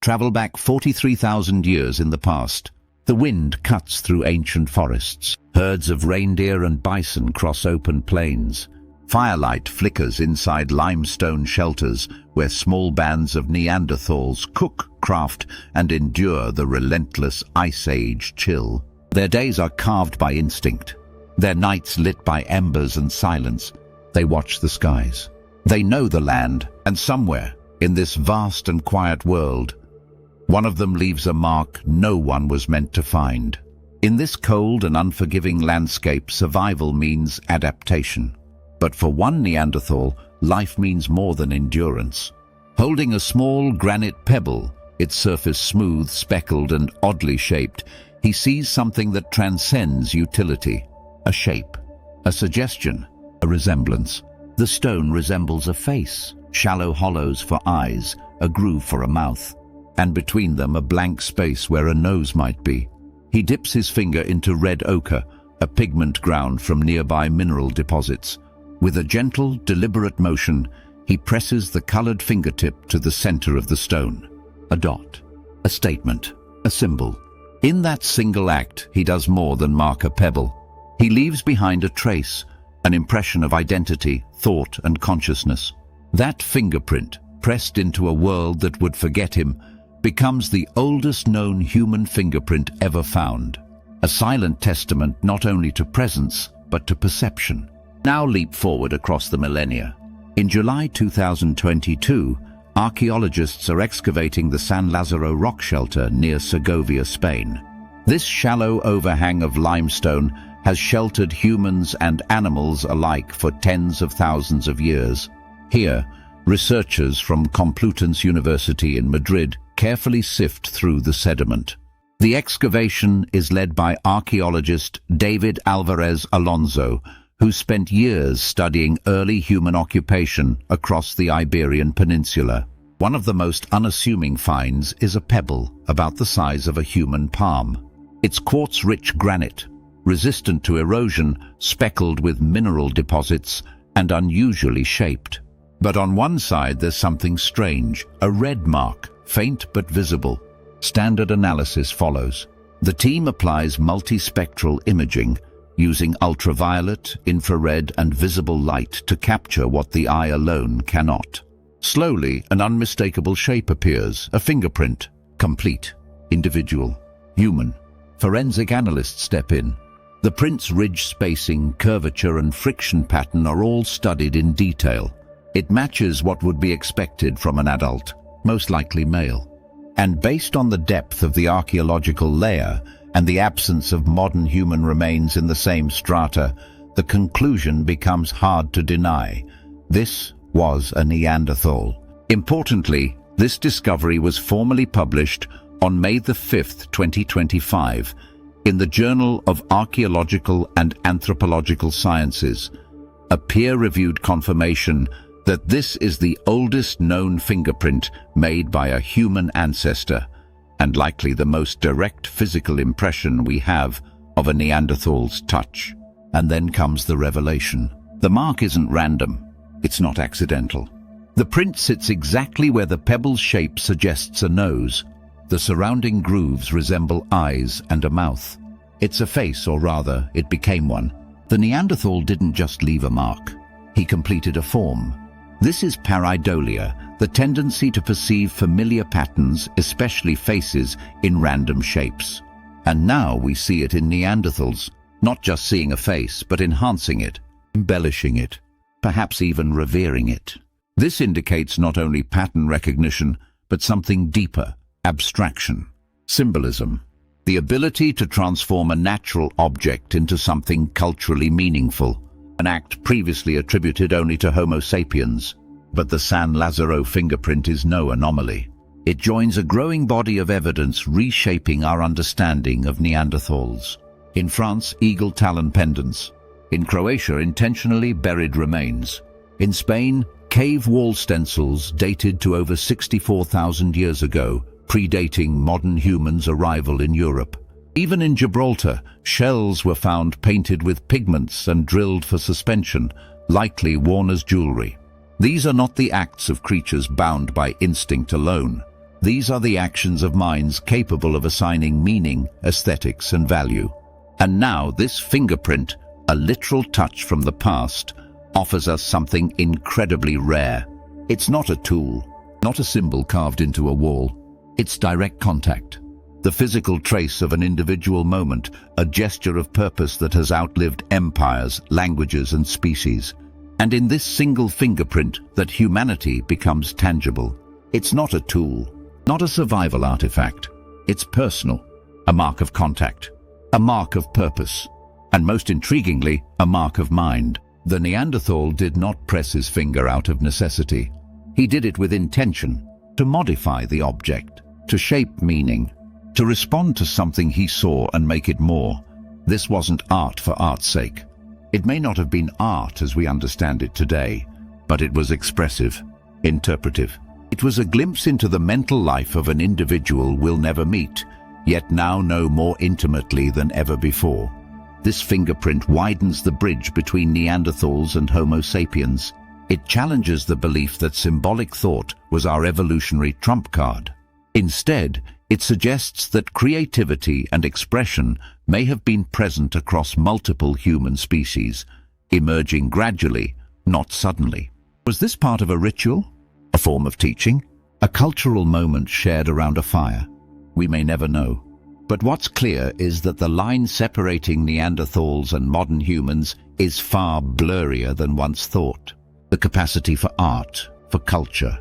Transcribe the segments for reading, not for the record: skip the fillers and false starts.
travel back 43,000 years in the past. The wind cuts through ancient forests. Herds of reindeer and bison cross open plains. Firelight flickers inside limestone shelters where small bands of Neanderthals cook, craft, and endure the relentless Ice Age chill. Their days are carved by instinct, their nights lit by embers and silence. They watch the skies. They know the land, and somewhere, in this vast and quiet world, one of them leaves a mark no one was meant to find. In this cold and unforgiving landscape, survival means adaptation. But for one Neanderthal, life means more than endurance. Holding a small granite pebble, its surface smooth, speckled, and oddly shaped, he sees something that transcends utility. A shape, a suggestion, a resemblance. The stone resembles a face, shallow hollows for eyes, a groove for a mouth, and between them a blank space where a nose might be. He dips his finger into red ochre, a pigment ground from nearby mineral deposits. With a gentle, deliberate motion, he presses the colored fingertip to the center of the stone. A dot, a statement, a symbol. In that single act, he does more than mark a pebble. He leaves behind a trace, an impression of identity, thought, and consciousness. That fingerprint, pressed into a world that would forget him, becomes the oldest known human fingerprint ever found. A silent testament not only to presence, but to perception. Now leap forward across the millennia. In July 2022, archaeologists are excavating the San Lazaro rock shelter near Segovia, Spain. This shallow overhang of limestone has sheltered humans and animals alike for tens of thousands of years. Here, researchers from Complutense University in Madrid carefully sift through the sediment. The excavation is led by archaeologist David Alvarez Alonso, who spent years studying early human occupation across the Iberian Peninsula. One of the most unassuming finds is a pebble about the size of a human palm. It's quartz-rich granite, resistant to erosion, speckled with mineral deposits, and unusually shaped. But on one side there's something strange, a red mark, faint but visible. Standard analysis follows. The team applies multispectral imaging, using ultraviolet, infrared, and visible light to capture what the eye alone cannot. Slowly, an unmistakable shape appears, a fingerprint, complete, individual, human. Forensic analysts step in. The print's ridge spacing, curvature, and friction pattern are all studied in detail. It matches what would be expected from an adult, most likely male. And based on the depth of the archaeological layer and the absence of modern human remains in the same strata, the conclusion becomes hard to deny. This was a Neanderthal. Importantly, this discovery was formally published on May 5, 2025, in the Journal of Archaeological and Anthropological Sciences, a peer-reviewed confirmation that this is the oldest known fingerprint made by a human ancestor, and likely the most direct physical impression we have of a Neanderthal's touch. And then comes the revelation. The mark isn't random. It's not accidental. The print sits exactly where the pebble's shape suggests a nose. The surrounding grooves resemble eyes and a mouth. It's a face, or rather, it became one. The Neanderthal didn't just leave a mark. He completed a form. This is pareidolia, the tendency to perceive familiar patterns, especially faces, in random shapes. And now we see it in Neanderthals, not just seeing a face, but enhancing it, embellishing it, perhaps even revering it. This indicates not only pattern recognition, but something deeper, abstraction, symbolism, the ability to transform a natural object into something culturally meaningful, an act previously attributed only to Homo sapiens. But the San Lazaro fingerprint is no anomaly. It joins a growing body of evidence reshaping our understanding of Neanderthals. In France, eagle talon pendants. In Croatia, intentionally buried remains. In Spain, cave wall stencils dated to over 64,000 years ago, predating modern humans' arrival in Europe. Even in Gibraltar, shells were found painted with pigments and drilled for suspension, likely worn as jewelry. These are not the acts of creatures bound by instinct alone. These are the actions of minds capable of assigning meaning, aesthetics, and value. And now this fingerprint, a literal touch from the past, offers us something incredibly rare. It's not a tool, not a symbol carved into a wall. It's direct contact. The physical trace of an individual moment, a gesture of purpose that has outlived empires, languages, and species. And in this single fingerprint that humanity becomes tangible. It's not a tool, not a survival artifact. It's personal, a mark of contact, a mark of purpose, and most intriguingly, a mark of mind. The Neanderthal did not press his finger out of necessity. He did it with intention, to modify the object, to shape meaning, to respond to something he saw and make it more. This wasn't art for art's sake. It may not have been art as we understand it today, but it was expressive, interpretive. It was a glimpse into the mental life of an individual we'll never meet, yet now know more intimately than ever before. This fingerprint widens the bridge between Neanderthals and Homo sapiens. It challenges the belief that symbolic thought was our evolutionary trump card. Instead, it suggests that creativity and expression may have been present across multiple human species, emerging gradually, not suddenly. Was this part of a ritual? A form of teaching? A cultural moment shared around a fire? We may never know. But what's clear is that the line separating Neanderthals and modern humans is far blurrier than once thought. The capacity for art, for culture,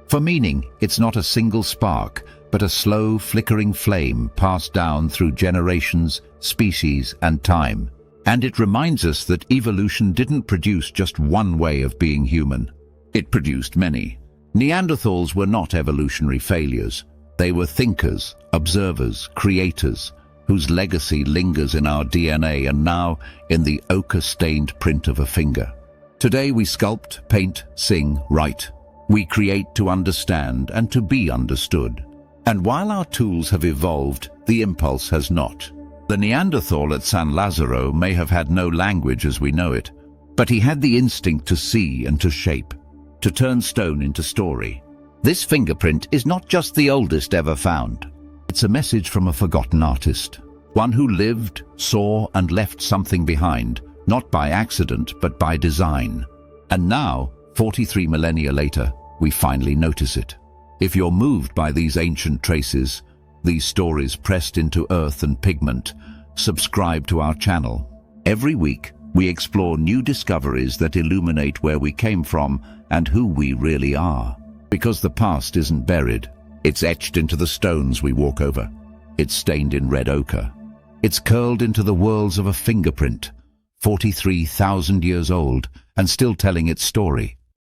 for meaning, it's not a single spark, but a slow, flickering flame passed down through generations, species, and time. And it reminds us that evolution didn't produce just one way of being human. It produced many. Neanderthals were not evolutionary failures. They were thinkers, observers, creators, whose legacy lingers in our DNA and now in the ochre-stained print of a finger. Today we sculpt, paint, sing, write. We create to understand and to be understood. And while our tools have evolved, the impulse has not. The Neanderthal at San Lazzaro may have had no language as we know it, but he had the instinct to see and to shape, to turn stone into story. This fingerprint is not just the oldest ever found. It's a message from a forgotten artist, one who lived, saw, and left something behind, not by accident, but by design. And now, 43 millennia later, we finally notice it. If you're moved by these ancient traces, these stories pressed into earth and pigment, subscribe to our channel. Every week, we explore new discoveries that illuminate where we came from and who we really are. Because the past isn't buried, it's etched into the stones we walk over. It's stained in red ochre. It's curled into the whorls of a fingerprint, 43,000 years old, and still telling its story.